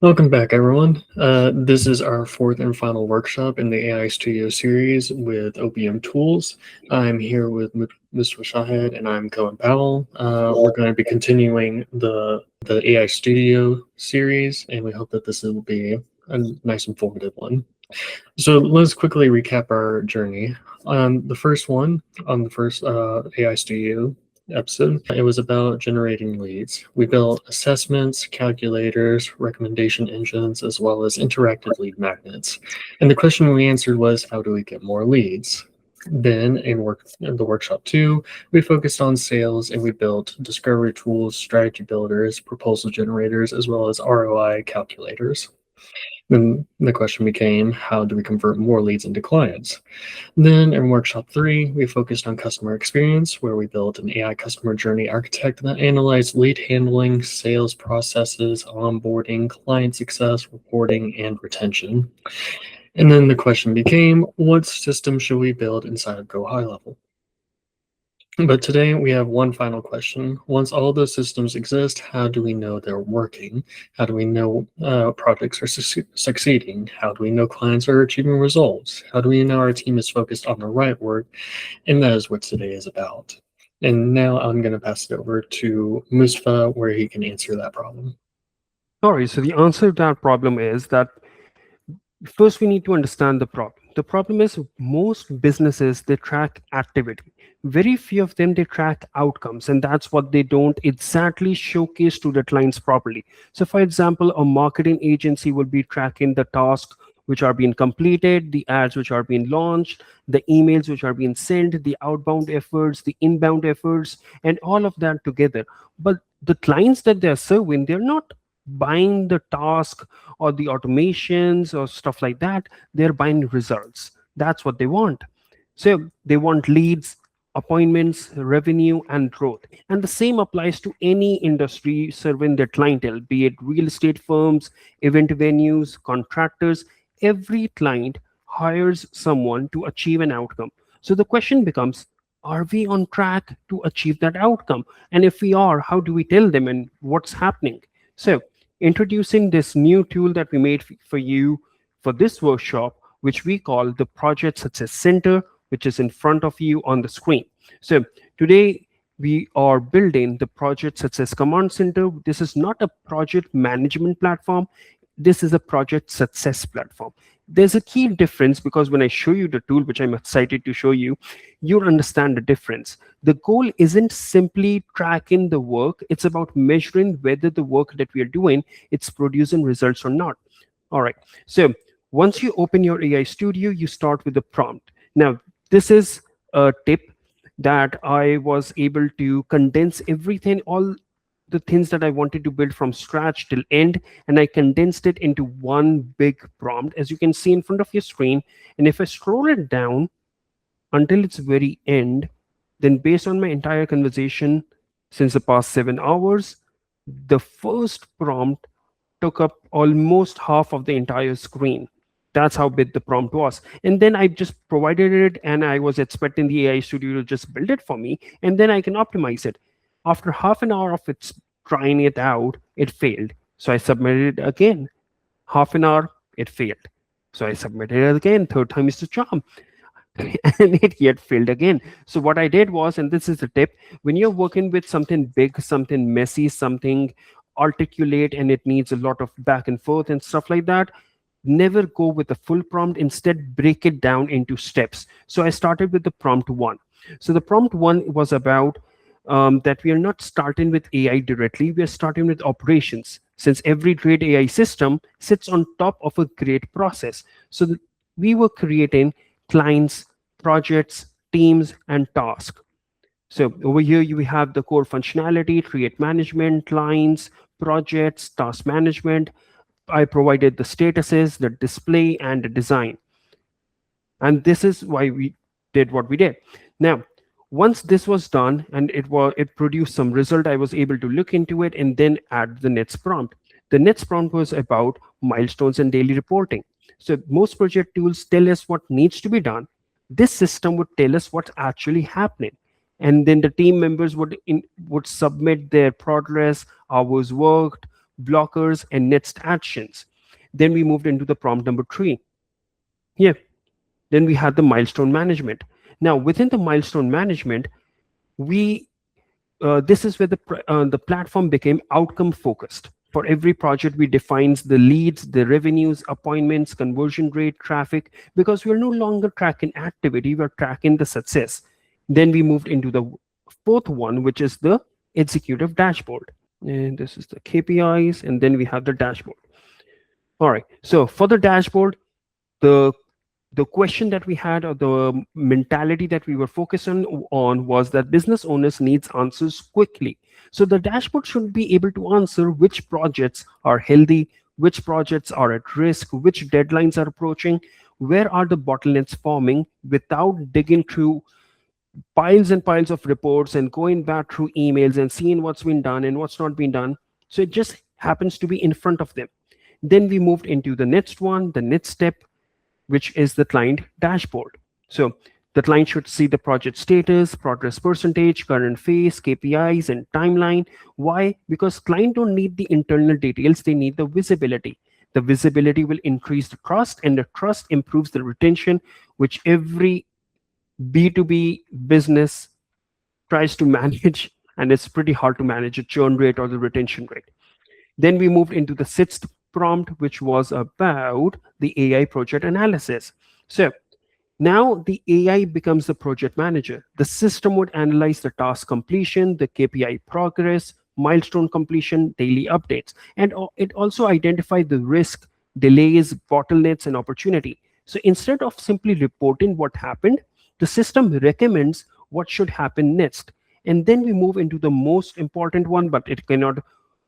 Welcome back, everyone. This is our fourth and final workshop in the AI Studio series with OPM tools. I'm here with Mr. Shahid and I'm Cohen Powell. We're going to be continuing the AI Studio series, and we hope that this will be a nice, informative one. So let's quickly recap our journey. On the first AI Studio episode, it was about generating leads. We built assessments, calculators, recommendation engines, as well as interactive lead magnets. And the question we answered was, how do we get more leads? Then in the workshop 2, we focused on sales and we built discovery tools, strategy builders, proposal generators, as well as ROI calculators. Then the question became, how do we convert more leads into clients? Then in workshop 3, we focused on customer experience, where we built an AI customer journey architect that analyzed lead handling, sales processes, onboarding, client success, reporting, and retention. And then the question became, what system should we build inside of GoHighLevel? But today we have one final question. Once all those systems exist, how do we know they're working? How do we know projects are succeeding? How do we know clients are achieving results? How do we know our team is focused on the right work? And that is what today is about. And now I'm going to pass it over to Mustafa, where he can answer that problem. All right, so the answer to that problem is that first we need to understand the problem. The problem is most businesses, they track activity. Very few of them, they track outcomes, and that's what they don't exactly showcase to the clients properly. So for example, a marketing agency will be tracking the tasks which are being completed, the ads which are being launched, the emails which are being sent, the outbound efforts, the inbound efforts, and all of that together. But the clients that they're serving, they're not buying the task or the automations or stuff like that. They're buying results. That's what they want. So they want leads, appointments, revenue, and growth. And the same applies to any industry serving their clientele, be it real estate firms, event venues, contractors. Every client hires someone to achieve an outcome. So the question becomes, are we on track to achieve that outcome? And if we are, how do we tell them and what's happening? So introducing this new tool that we made for you for this workshop, which we call the Project Success Center, which is in front of you on the screen. So today we are building the Project Success Command Center. This is not a project management platform. This is a project success platform. There's a key difference, because when I show you the tool, which I'm excited to show you, you'll understand the difference. The goal isn't simply tracking the work. It's about measuring whether the work that we are doing, it's producing results or not. All right. So once you open your AI Studio, you start with the prompt. Now, this is a tip that I was able to condense everything, all the things that I wanted to build from scratch till end, and I condensed it into one big prompt, as you can see in front of your screen. And if I scroll it down until its very end, then based on my entire conversation since the past 7 hours, the first prompt took up almost half of the entire screen. That's how big the prompt was. And then I just provided it, and I was expecting the AI Studio to just build it for me, and then I can optimize it. After half an hour of its trying it out, it failed. So I submitted it again. Half an hour, it failed. So I submitted it again. Third time is the charm. And it yet failed again. So what I did was, and this is the tip, when you're working with something big, something messy, something articulate, and it needs a lot of back and forth and stuff like that, never go with the full prompt. Instead, break it down into steps. So I started with the prompt 1. So the prompt 1 was about that we are not starting with AI directly, we are starting with operations, since every great AI system sits on top of a great process. So we were creating clients, projects, teams, and tasks. So over here, you have the core functionality, create management, clients, projects, task management. I provided the statuses, the display, and the design. And this is why we did what we did. Now, once this was done and it produced some result, I was able to look into it and then add the next prompt. The next prompt was about milestones and daily reporting. So most project tools tell us what needs to be done. This system would tell us what's actually happening, and then the team members would submit their progress, hours worked, blockers, and next actions. Then we moved into the prompt number 3. Yeah. Then we had the milestone management. Now, within the milestone management, we this is where the platform became outcome focused. For every project, we defines the leads, the revenues, appointments, conversion rate, traffic, because we're no longer tracking activity, we're tracking the success. Then we moved into the fourth one, which is the executive dashboard. And this is the KPIs, and then we have the dashboard. All right. So for the dashboard, the the question that we had, or the mentality that we were focusing on, was that business owners needs answers quickly. So the dashboard should be able to answer which projects are healthy, which projects are at risk, which deadlines are approaching, where are the bottlenecks forming, without digging through piles and piles of reports and going back through emails and seeing what's been done and what's not been done. So it just happens to be in front of them. Then we moved into the next one, the next step, which is the client dashboard. So the client should see the project status, progress percentage, current phase, KPIs, and timeline. Why? Because client don't need the internal details, they need the visibility. The visibility will increase the trust, and the trust improves the retention, which every B2B business tries to manage, and it's pretty hard to manage a churn rate or the retention rate. Then we moved into the sixth prompt, which was about the AI project analysis. So now the AI becomes the project manager. The system would analyze the task completion, the KPI progress, milestone completion, daily updates, and it also identified the risk, delays, bottlenecks, and opportunity. So instead of simply reporting what happened, the system recommends what should happen next. And then we move into the most important one, but it cannot be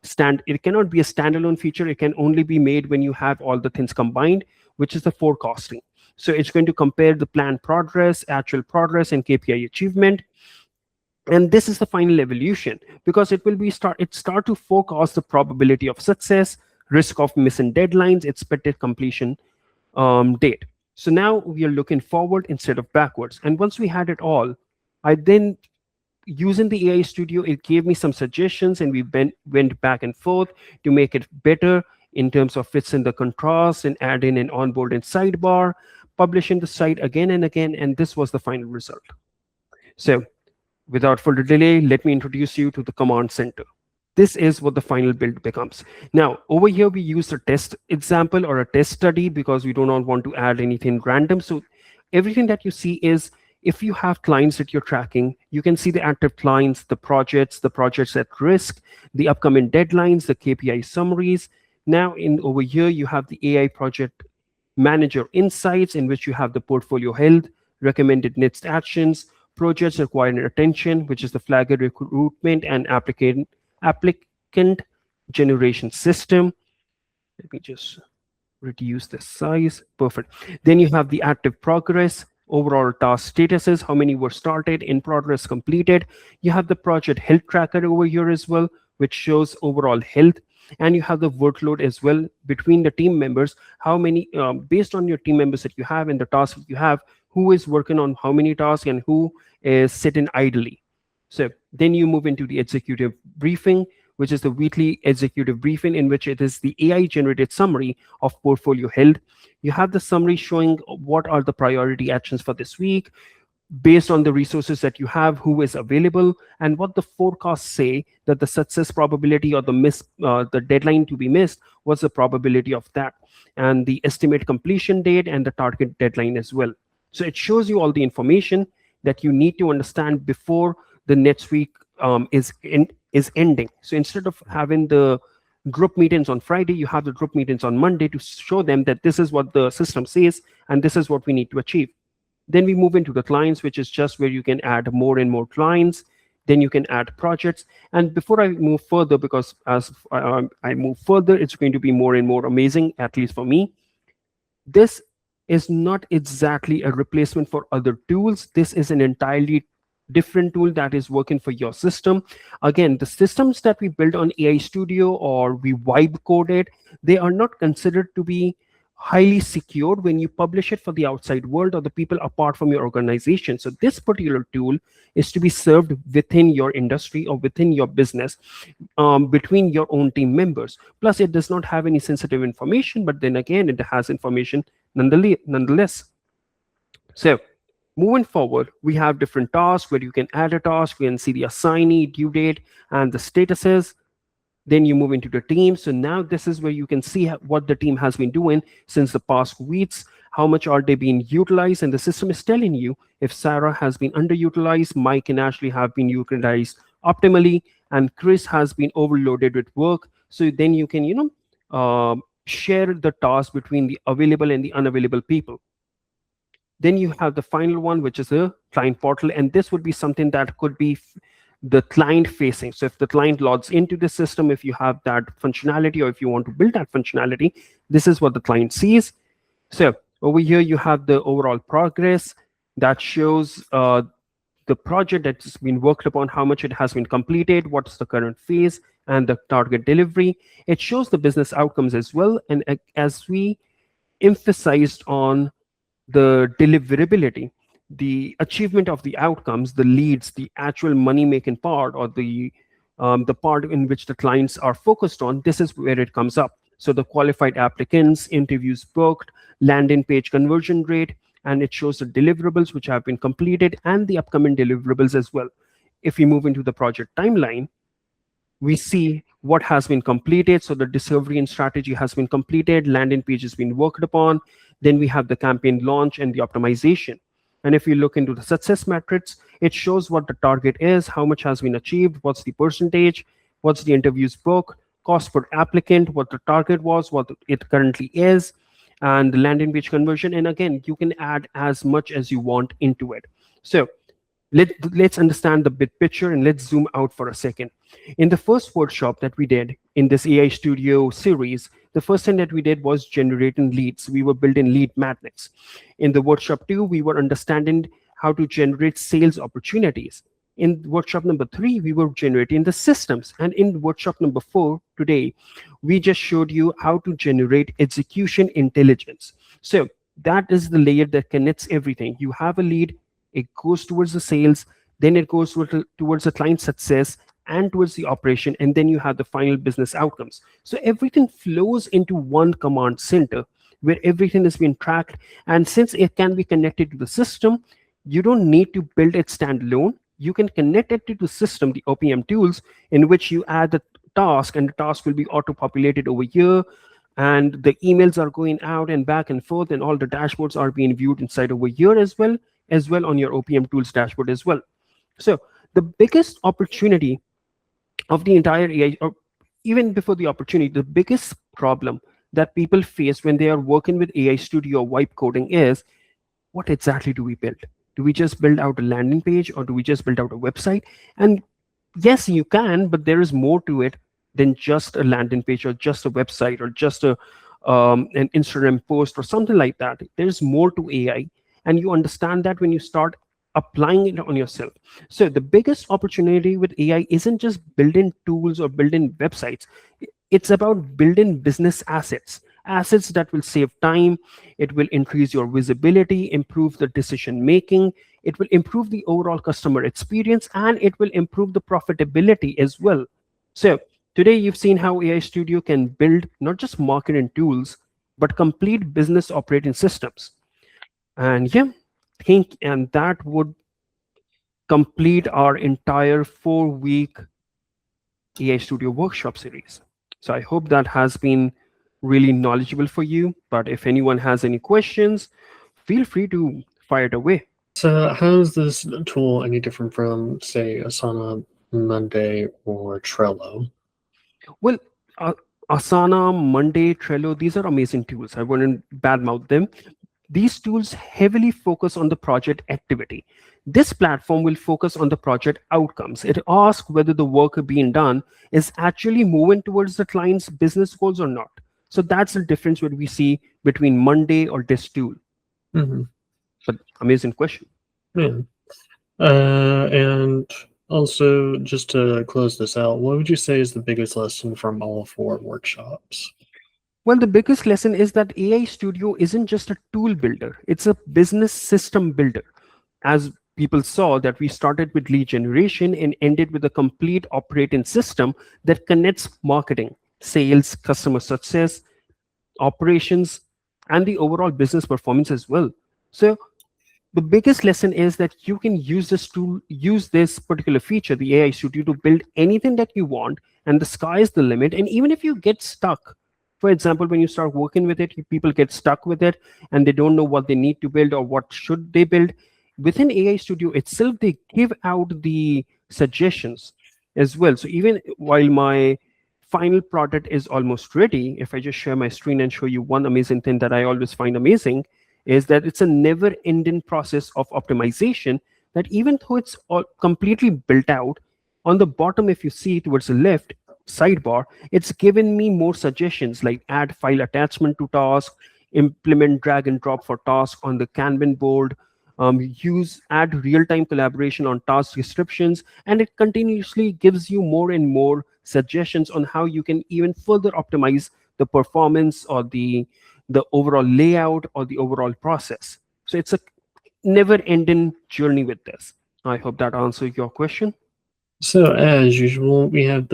a standalone feature. It can only be made when you have all the things combined, which is the forecasting. So it's going to compare the planned progress, actual progress, and KPI achievement. And this is the final evolution, because it will be start to forecast the probability of success, risk of missing deadlines, expected completion date. So now we are looking forward instead of backwards. And once we had it all, I then, using the AI Studio, it gave me some suggestions, and we went back and forth to make it better in terms of fits in the contrast and add in an onboard and sidebar, publishing the site again and again, and this was the final result. So without further delay, let me introduce you to the command center. This is what the final build becomes. Now, over here, we use a test example or a test study because we do not want to add anything random. So everything that you see is, if you have clients that you're tracking, you can see the active clients, the projects at risk, the upcoming deadlines, the KPI summaries. Now, over here, you have the AI project manager insights, in which you have the portfolio health, recommended next actions, projects requiring attention, which is the flagger recruitment and applicant generation system. Let me just reduce the size. Perfect. Then you have the active progress, overall task statuses, how many were started, in progress, completed. You have the project health tracker over here as well, which shows overall health. And you have the workload as well between the team members, how many, based on your team members that you have and the tasks that you have, who is working on how many tasks and who is sitting idly. So then you move into the executive briefing, which is the weekly executive briefing, in which it is the AI generated summary of portfolio health. You have the summary showing what are the priority actions for this week, based on the resources that you have, who is available, and what the forecasts say that the success probability or the deadline to be missed, what's the probability of that, and the estimate completion date and the target deadline as well. So it shows you all the information that you need to understand before the next week is ending. So instead of having the group meetings on Friday, you have the group meetings on Monday to show them that this is what the system says and this is what we need to achieve. Then we move into the clients, which is just where you can add more and more clients. Then you can add projects. And before I move further, because as I move further, it's going to be more and more amazing, at least for me. This is not exactly a replacement for other tools. This is an entirely different tool that is working for your system. Again, the systems that we build on AI Studio or we vibe coded, they are not considered to be highly secured when you publish it for the outside world or the people apart from your organization. So this particular tool is to be served within your industry or within your business, between your own team members. Plus, it does not have any sensitive information, but then again, it has information nonetheless. So moving forward, we have different tasks where you can add a task, you can see the assignee, due date, and the statuses. Then you move into the team. So now this is where you can see what the team has been doing since the past weeks, how much are they being utilized, and the system is telling you if Sarah has been underutilized, Mike and Ashley have been utilized optimally, and Chris has been overloaded with work. So then you can, share the task between the available and the unavailable people. Then you have the final one, which is a client portal, and this would be something that could be the client facing. So if the client logs into the system, if you have that functionality, or if you want to build that functionality, this is what the client sees. So over here, you have the overall progress that shows the project that's been worked upon, how much it has been completed, what's the current phase, and the target delivery. It shows the business outcomes as well. And as we emphasized on the deliverability, the achievement of the outcomes, the leads, the actual money making part, or the part in which the clients are focused on, this is where it comes up. So the qualified applicants, interviews booked, landing page conversion rate, and it shows the deliverables which have been completed and the upcoming deliverables as well. If we move into the project timeline, we see what has been completed. So the discovery and strategy has been completed, landing page has been worked upon. Then we have the campaign launch and the optimization. And if you look into the success metrics, it shows what the target is, how much has been achieved, what's the percentage, what's the interviews booked, cost per applicant, what the target was, what it currently is, and the landing page conversion. And again, you can add as much as you want into it. So let's understand the big picture, and let's zoom out for a second. In the first workshop that we did in this AI Studio series, the first thing that we did was generating leads. We were building lead magnets. In the workshop 2, we were understanding how to generate sales opportunities. In workshop number 3, we were generating the systems. And in workshop number 4 today, we just showed you how to generate execution intelligence. So that is the layer that connects everything. You have a lead, it goes towards the sales, then it goes towards the client success and towards the operation, and then you have the final business outcomes. So everything flows into one command center where everything is being tracked. And since it can be connected to the system, you don't need to build it standalone. You can connect it to the system, the OPM tools, in which you add the task, and the task will be auto-populated over here, and the emails are going out and back and forth, and all the dashboards are being viewed inside over here as well on your OPM tools dashboard as well. So the biggest opportunity of the entire AI, or even before the opportunity, the biggest problem that people face when they are working with AI Studio or wipe coding is, what exactly do we build? Do we just build out a landing page, or do we just build out a website? And yes, you can, but there is more to it than just a landing page or just a website or just an Instagram post or something like that. There's more to AI, and you understand that when you start applying it on yourself. So the biggest opportunity with AI isn't just building tools or building websites. It's about building business assets that will save time. It will increase your visibility, improve the decision making. It will improve the overall customer experience, and it will improve the profitability as well. So today you've seen how AI Studio can build not just marketing tools, but complete business operating systems. And yeah, think, and that would complete our entire 4-week AI Studio workshop series. So I hope that has been really knowledgeable for you. But if anyone has any questions, feel free to fire it away. So how is this tool any different from, say, Asana, Monday, or Trello? Well, uh, Asana, Monday, Trello, these are amazing tools. I wouldn't badmouth them. These tools heavily focus on the project activity. This platform will focus on the project outcomes. It asks whether the work being done is actually moving towards the client's business goals or not. So that's the difference what we see between Monday or this tool. Mm-hmm. But amazing question. Yeah. And also, just to close this out, what would you say is the biggest lesson from all 4 workshops? Well, the biggest lesson is that AI Studio isn't just a tool builder, it's a business system builder. As people saw, that we started with lead generation and ended with a complete operating system that connects marketing, sales, customer success, operations, and the overall business performance as well. So the biggest lesson is that you can use this particular feature, the AI Studio, to build anything that you want, and the sky is the limit. And even if you get stuck, for example, when you start working with it, people get stuck with it and they don't know what they need to build or what should they build. Within AI Studio itself, they give out the suggestions as well. So even while my final product is almost ready, if I just share my screen and show you one amazing thing that I always find amazing, is that it's a never ending process of optimization, that even though it's all completely built out, on the bottom, if you see towards the left sidebar, it's given me more suggestions like add file attachment to task, implement drag and drop for task on the Kanban board, use add real-time collaboration on task descriptions, and it continuously gives you more and more suggestions on how you can even further optimize the performance or the overall layout or the overall process. So it's a never ending journey with this. I hope that answered your question. So as usual, we have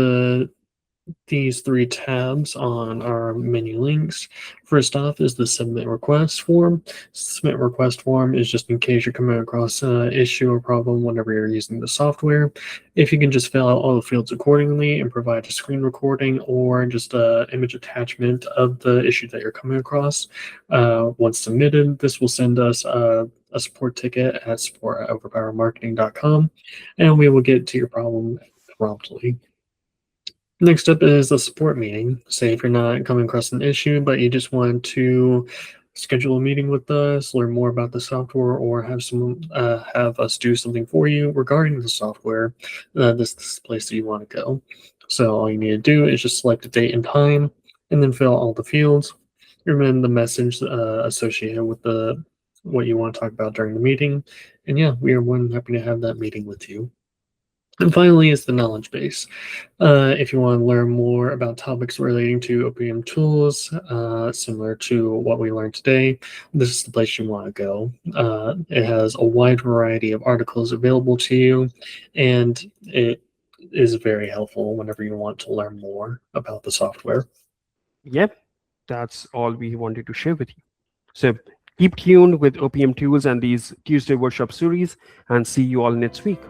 these three tabs on our menu links. First off is the submit request form. Submit request form is just in case you're coming across an issue or problem whenever you're using the software. If you can just fill out all the fields accordingly and provide a screen recording or just an image attachment of the issue that you're coming across, once submitted, this will send us a support ticket at support@overpowermarketing.com, and we will get to your problem promptly. Next up is a support meeting. Say if you're not coming across an issue, but you just want to schedule a meeting with us, learn more about the software, or have us do something for you regarding the software. This is the place that you want to go. So all you need to do is just select a date and time, and then fill out all the fields, and then the message associated with the what you want to talk about during the meeting. And yeah, we are more than happy to have that meeting with you. And finally is the knowledge base. If you want to learn more about topics relating to OPM tools, similar to what we learned today, this is the place you want to go. It has a wide variety of articles available to you, and it is very helpful whenever you want to learn more about the software. Yep, that's all we wanted to share with you. So keep tuned with OPM tools and these Tuesday workshop series, and see you all next week.